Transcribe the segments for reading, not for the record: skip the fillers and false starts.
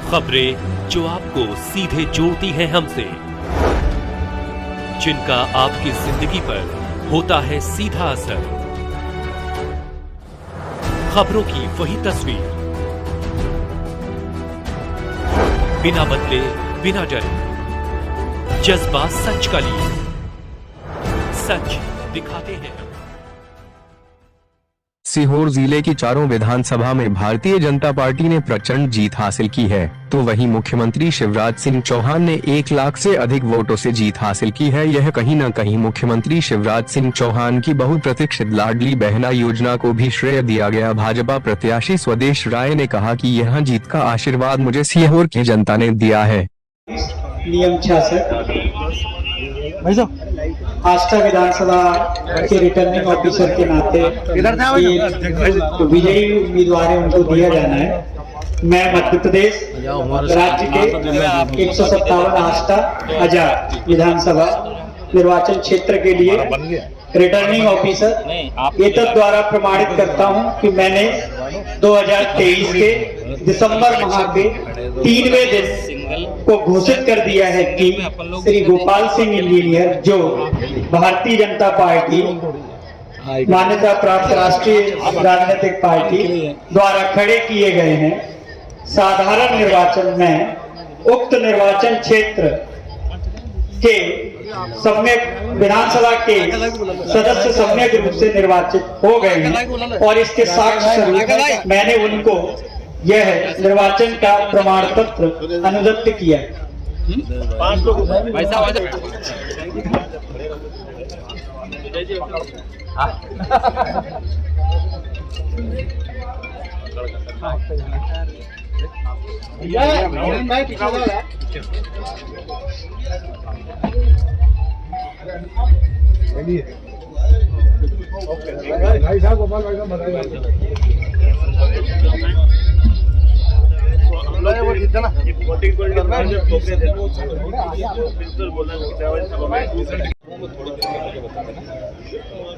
खबरें जो आपको सीधे जोड़ती हैं हमसे, जिनका आपकी जिंदगी पर होता है सीधा असर। खबरों की वही तस्वीर, बिना बदले बिना डरे, जज्बा सच का लिए, सच दिखाते हैं। सीहोर जिले की चारों विधानसभा में भारतीय जनता पार्टी ने प्रचंड जीत हासिल की है, तो वहीं मुख्यमंत्री शिवराज सिंह चौहान ने 1 लाख से अधिक वोटों से जीत हासिल की है। यह कहीं न कहीं मुख्यमंत्री शिवराज सिंह चौहान की बहुप्रतीक्षित लाडली बहना योजना को भी श्रेय दिया गया। भाजपा प्रत्याशी स्वदेश राय ने कहा कि यह जीत का आशीर्वाद मुझे सीहोर की जनता ने दिया है। नियम 66 आष्टा विधानसभा के रिटर्निंग ऑफिसर के नाते विजयी उम्मीदवार है, उनको दिया जाना है। मैं मध्य प्रदेश राज्य के 157 आष्टा आजाद विधानसभा निर्वाचन क्षेत्र के लिए रिटर्निंग ऑफिसर एतद द्वारा प्रमाणित करता हूं कि मैंने 2023 के दिसंबर माह के 3वें दिन को घोषित कर दिया है कि श्री गोपाल सिंह इंजीनियर, जो भारतीय जनता पार्टी मान्यता प्राप्त राष्ट्रीय राजनीतिक पार्टी द्वारा खड़े किए गए हैं, साधारण निर्वाचन में उक्त निर्वाचन क्षेत्र के सम्यक विधानसभा के सदस्य सम्यक रूप से निर्वाचित हो गए हैं और इसके साक्ष्य स्वरूप मैंने उनको यह निर्वाचन का प्रमाण पत्र अनुदत्त किया। 5 लोग भाई साहब गोपाल भाई साहब बताइए।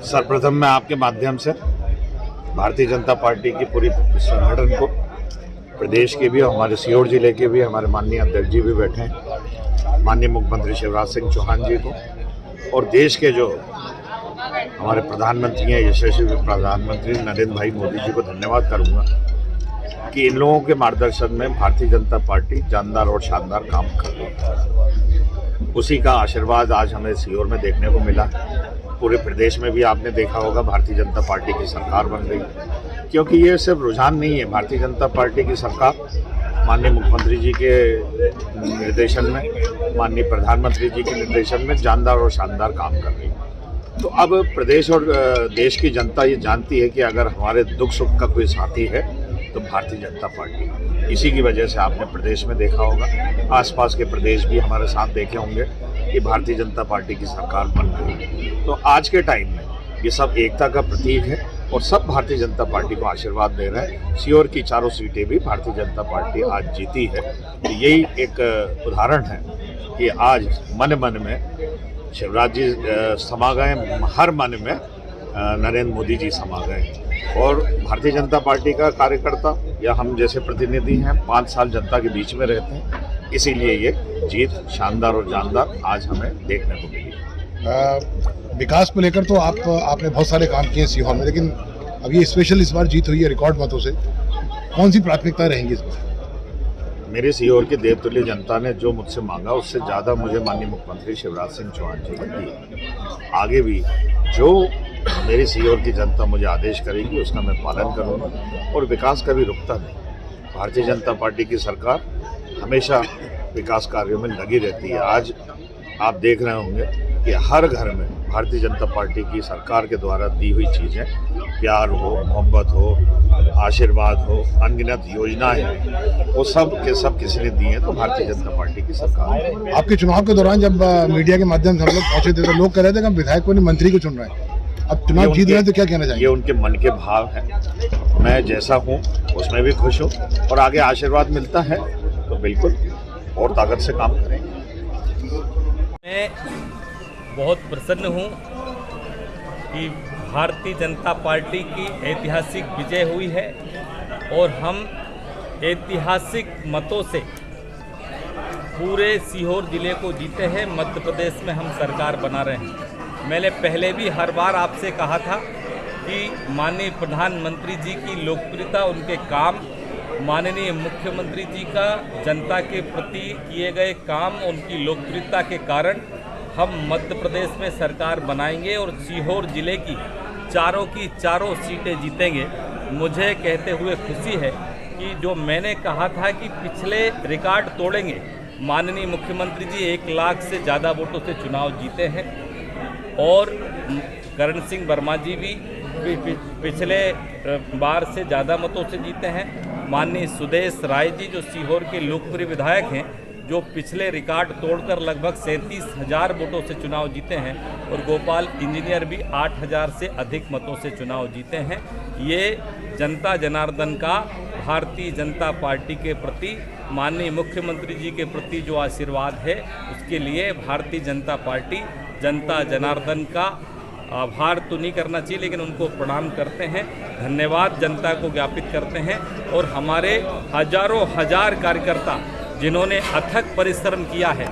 सर्वप्रथम मैं आपके माध्यम से भारतीय जनता पार्टी की पूरी संगठन को, प्रदेश के भी, हमारे सीहोर जिले के भी हमारे माननीय अध्यक्ष जी भी बैठे हैं, माननीय मुख्यमंत्री शिवराज सिंह चौहान जी को, और देश के जो हमारे प्रधानमंत्री हैं, यशस्वी प्रधानमंत्री नरेंद्र भाई मोदी जी को धन्यवाद करूंगा कि इन लोगों के मार्गदर्शन में भारतीय जनता पार्टी जानदार और शानदार काम कर रही है। उसी का आशीर्वाद आज हमें सीहोर में देखने को मिला। पूरे प्रदेश में भी आपने देखा होगा भारतीय जनता पार्टी की सरकार बन रही, क्योंकि ये सिर्फ रुझान नहीं है। भारतीय जनता पार्टी की सरकार माननीय मुख्यमंत्री जी के निर्देशन में, माननीय प्रधानमंत्री जी के निर्देशन में जानदार और शानदार काम कर रही है। तो अब प्रदेश और देश की जनता ये जानती है कि अगर हमारे दुख सुख का कोई साथी है तो भारतीय जनता पार्टी। इसी की वजह से आपने प्रदेश में देखा होगा, आसपास के प्रदेश भी हमारे साथ देखे होंगे कि भारतीय जनता पार्टी की सरकार बन रही है। तो आज के टाइम में ये सब एकता का प्रतीक है और सब भारतीय जनता पार्टी को आशीर्वाद दे रहे हैं। सीहोर की चारों सीटें भी भारतीय जनता पार्टी आज जीती है। तो यही एक उदाहरण है कि आज मन मन में शिवराज जी समा गए, हर मन में नरेंद्र मोदी जी समा गए। और भारतीय जनता पार्टी का कार्यकर्ता या हम जैसे प्रतिनिधि हैं 5 साल जनता के बीच में रहते हैं, इसीलिए ये जीत शानदार और जानदार आज हमें देखने को मिली। विकास को लेकर तो आपने बहुत सारे काम किए सीहोर में, लेकिन अब ये स्पेशल इस बार जीत हुई है रिकॉर्ड मतों से, कौन सी प्राथमिकता रहेंगी इस बार? मेरे सीहोर की देवतुल्य जनता ने जो मुझसे मांगा उससे ज़्यादा मुझे माननीय मुख्यमंत्री शिवराज सिंह चौहान जी ने दी। आगे भी जो मेरी सीहोर की जनता मुझे आदेश करेगी उसका मैं पालन करूंगा और विकास कभी रुकता नहीं। भारतीय जनता पार्टी की सरकार हमेशा विकास कार्यों में लगी रहती है। आज आप देख रहे होंगे कि हर घर में भारतीय जनता पार्टी की सरकार के द्वारा दी हुई चीज़ें, प्यार हो, मोहब्बत हो, आशीर्वाद हो, अनगिनत योजनाएं हैं, वो सब के सब किसी ने दी हैं तो भारतीय जनता पार्टी की सरकार। आपके चुनाव के दौरान जब मीडिया के माध्यम से हम लोग पहुंचे थे तो लोग कह रहे थे कि हम विधायक को नहीं मंत्री को चुन रहे हैं, अब चुनाव जीत रहे हैं तो क्या कहना चाहिए? ये उनके मन के भाव हैं। मैं जैसा हूँ उसमें भी खुश हूँ और आगे आशीर्वाद मिलता है तो बिल्कुल और ताकत से काम करेंगे। मैं बहुत प्रसन्न हूँ कि भारतीय जनता पार्टी की ऐतिहासिक विजय हुई है और हम ऐतिहासिक मतों से पूरे सीहोर जिले को जीते हैं। मध्य प्रदेश में हम सरकार बना रहे हैं। मैंने पहले भी हर बार आपसे कहा था कि माननीय प्रधानमंत्री जी की लोकप्रियता, उनके काम, माननीय मुख्यमंत्री जी का जनता के प्रति किए गए काम, उनकी लोकप्रियता के कारण हम मध्य प्रदेश में सरकार बनाएंगे और सीहोर जिले की चारों सीटें जीतेंगे। मुझे कहते हुए खुशी है कि जो मैंने कहा था कि पिछले रिकॉर्ड तोड़ेंगे, माननीय मुख्यमंत्री जी 1 लाख से ज़्यादा वोटों से चुनाव जीते हैं और करण सिंह वर्मा जी भी पिछले बार से ज़्यादा मतों से जीते हैं। माननीय सुदेश राय जी जो सीहोर के लोकप्रिय विधायक हैं, जो पिछले रिकॉर्ड तोड़कर लगभग 37,000 वोटों से चुनाव जीते हैं, और गोपाल इंजीनियर भी 8,000 से अधिक मतों से चुनाव जीते हैं। ये जनता जनार्दन का भारतीय जनता पार्टी के प्रति, माननीय मुख्यमंत्री जी के प्रति जो आशीर्वाद है, उसके लिए भारतीय जनता पार्टी जनता जनार्दन का आभार तो नहीं करना चाहिए, लेकिन उनको प्रणाम करते हैं, धन्यवाद जनता को ज्ञापित करते हैं। और हमारे हजारों हजार कार्यकर्ता जिन्होंने अथक परिश्रम किया है,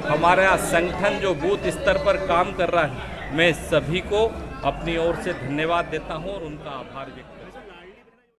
हमारा संगठन जो बूथ स्तर पर काम कर रहा है, मैं सभी को अपनी ओर से धन्यवाद देता हूं और उनका आभार व्यक्त